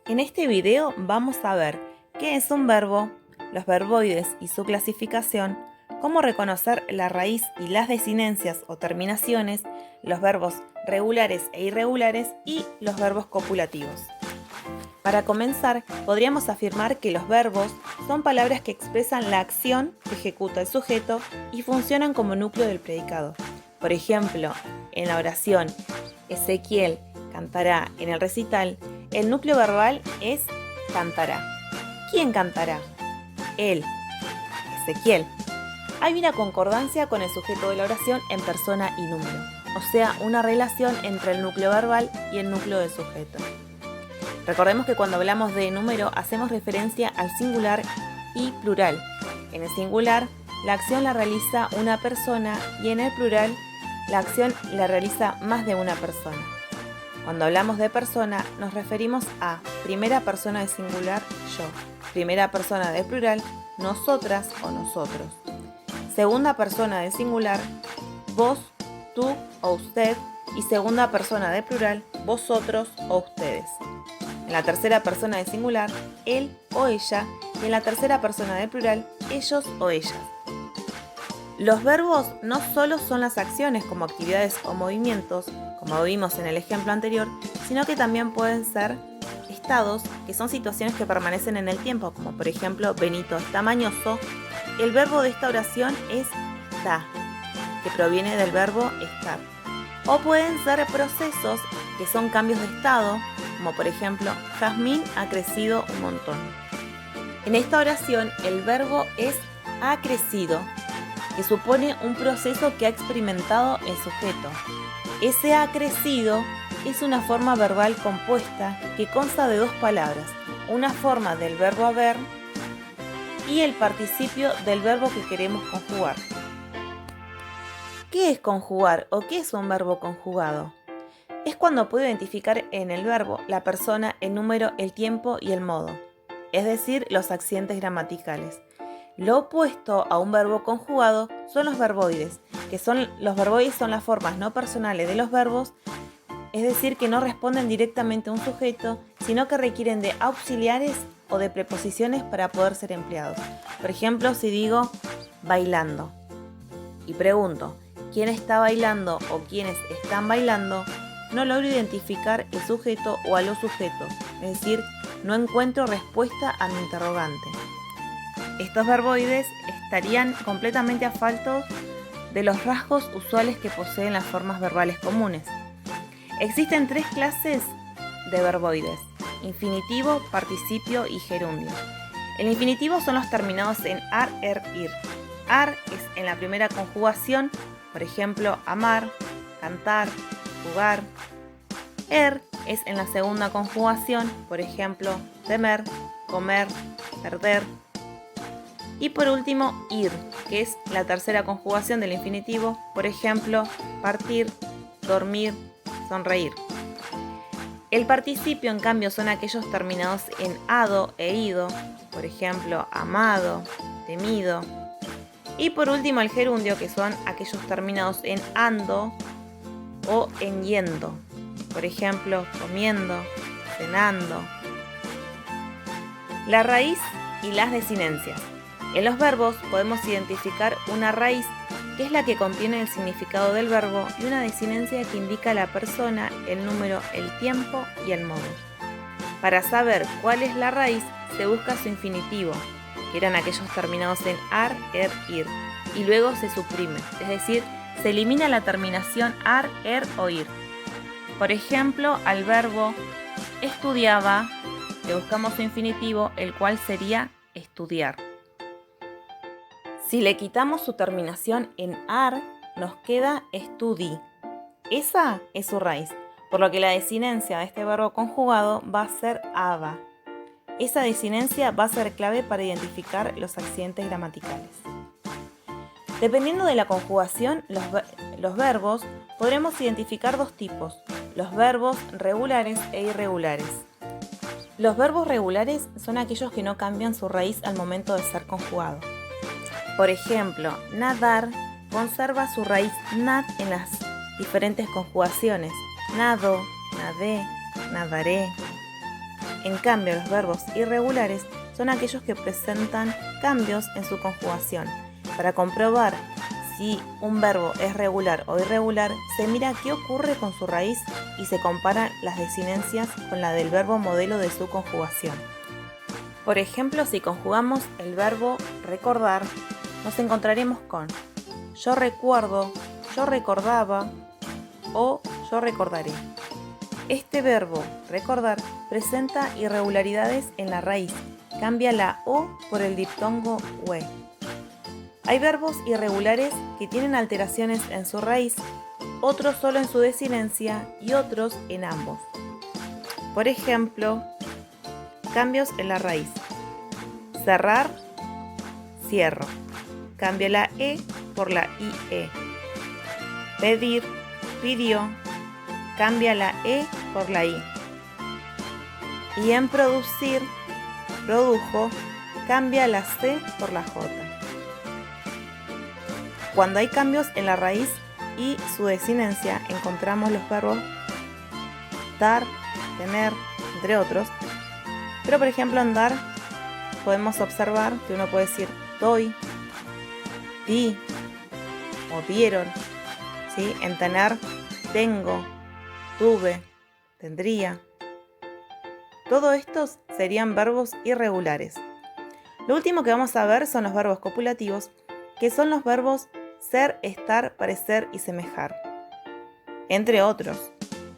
En este video vamos a ver qué es un verbo, los verboides y su clasificación, cómo reconocer la raíz y las desinencias o terminaciones, los verbos regulares e irregulares y los verbos copulativos. Para comenzar, podríamos afirmar que los verbos son palabras que expresan la acción que ejecuta el sujeto y funcionan como núcleo del predicado. Por ejemplo, en la oración Ezequiel cantará en el recital, el núcleo verbal es cantará. ¿Quién cantará? Él, Ezequiel. Hay una concordancia con el sujeto de la oración en persona y número, o sea, una relación entre el núcleo verbal y el núcleo del sujeto. Recordemos que cuando hablamos de número hacemos referencia al singular y plural. En el singular, la acción la realiza una persona y en el plural, la acción la realiza más de una persona. Cuando hablamos de persona, nos referimos a primera persona de singular, yo, primera persona de plural, nosotras o nosotros, segunda persona de singular, vos, tú o usted, y segunda persona de plural, vosotros o ustedes. En la tercera persona de singular, él o ella, y en la tercera persona de plural, ellos o ellas. Los verbos no solo son las acciones como actividades o movimientos, como vimos en el ejemplo anterior, sino que también pueden ser estados, que son situaciones que permanecen en el tiempo, como por ejemplo, Benito está mañoso. El verbo de esta oración es está, que proviene del verbo estar. O pueden ser procesos que son cambios de estado, como por ejemplo, Jazmín ha crecido un montón. En esta oración el verbo es ha crecido, que supone un proceso que ha experimentado el sujeto. Ese ha crecido es una forma verbal compuesta que consta de dos palabras, una forma del verbo haber y el participio del verbo que queremos conjugar. ¿Qué es conjugar o qué es un verbo conjugado? Es cuando puedo identificar en el verbo la persona, el número, el tiempo y el modo, es decir, los accidentes gramaticales. Lo opuesto a un verbo conjugado son los verboides, los verboides son las formas no personales de los verbos, es decir, que no responden directamente a un sujeto, sino que requieren de auxiliares o de preposiciones para poder ser empleados. Por ejemplo, si digo bailando y pregunto quién está bailando o quiénes están bailando, no logro identificar el sujeto o a los sujetos, es decir, no encuentro respuesta a mi interrogante. Estos verboides estarían completamente a falta de los rasgos usuales que poseen las formas verbales comunes. Existen tres clases de verboides: infinitivo, participio y gerundio. El infinitivo son los terminados en ar, ir. Ar es en la primera conjugación, por ejemplo, amar, cantar, jugar. Es en la segunda conjugación, por ejemplo, temer, comer, perder. Y por último, ir, que es la tercera conjugación del infinitivo, por ejemplo, partir, dormir, sonreír. El participio, en cambio, son aquellos terminados en ado e ido, por ejemplo, amado, temido. Y por último, el gerundio, que son aquellos terminados en ando o en yendo, por ejemplo, comiendo, cenando. La raíz y las desinencias. En los verbos podemos identificar una raíz, que es la que contiene el significado del verbo, y una desinencia que indica la persona, el número, el tiempo y el modo. Para saber cuál es la raíz, se busca su infinitivo, que eran aquellos terminados en ar, ir, y luego se suprime, es decir, se elimina la terminación ar, o ir. Por ejemplo, al verbo estudiaba, le buscamos su infinitivo, el cual sería estudiar. Si le quitamos su terminación en ar, nos queda estudi. Esa es su raíz, por lo que la desinencia de este verbo conjugado va a ser aba. Esa desinencia va a ser clave para identificar los accidentes gramaticales. Dependiendo de la conjugación, los verbos podremos identificar dos tipos: los verbos regulares e irregulares. Los verbos regulares son aquellos que no cambian su raíz al momento de ser conjugados. Por ejemplo, nadar conserva su raíz nad en las diferentes conjugaciones: nado, nadé, nadaré. En cambio, los verbos irregulares son aquellos que presentan cambios en su conjugación. Para comprobar si un verbo es regular o irregular, se mira qué ocurre con su raíz y se comparan las desinencias con la del verbo modelo de su conjugación. Por ejemplo, si conjugamos el verbo recordar, nos encontraremos con yo recuerdo, yo recordaba o yo recordaré. Este verbo recordar presenta irregularidades en la raíz, cambia la O por el diptongo ue. Hay verbos irregulares que tienen alteraciones en su raíz, otros solo en su desinencia y otros en ambos. Por ejemplo, cambios en la raíz. Cerrar, cierro. Cambia la E por la IE. Pedir, pidió. Cambia la E por la I. Y en producir, produjo, cambia la C por la J. Cuando hay cambios en la raíz y su desinencia, encontramos los verbos dar, tener, entre otros. Pero por ejemplo en dar podemos observar que uno puede decir doy, di o dieron, ¿sí? En tener, tengo, tuve, tendría. Todos estos serían verbos irregulares. Lo último que vamos a ver son los verbos copulativos, que son los verbos ser, estar, parecer y semejar. Entre otros,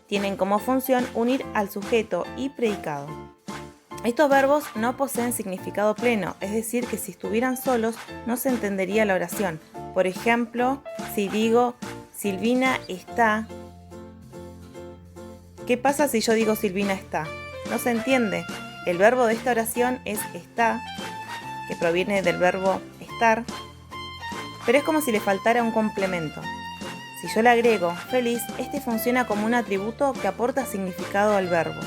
tienen como función unir al sujeto y predicado. Estos verbos no poseen significado pleno, es decir, que si estuvieran solos no se entendería la oración. Por ejemplo, si digo Silvina está, ¿qué pasa si yo digo Silvina está? No se entiende. El verbo de esta oración es está, que proviene del verbo estar, pero es como si le faltara un complemento. Si yo le agrego feliz, este funciona como un atributo que aporta significado al verbo.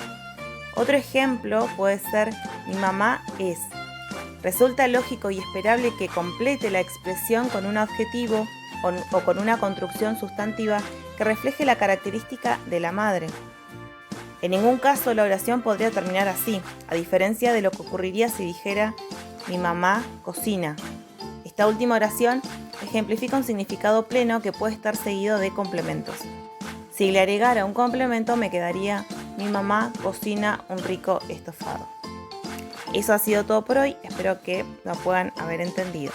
Otro ejemplo puede ser mi mamá es. Resulta lógico y esperable que complete la expresión con un adjetivo o con una construcción sustantiva que refleje la característica de la madre. En ningún caso la oración podría terminar así, a diferencia de lo que ocurriría si dijera mi mamá cocina. Esta última oración ejemplifica un significado pleno que puede estar seguido de complementos. Si le agregara un complemento me quedaría mi mamá cocina un rico estofado. Eso ha sido todo por hoy, espero que lo puedan haber entendido.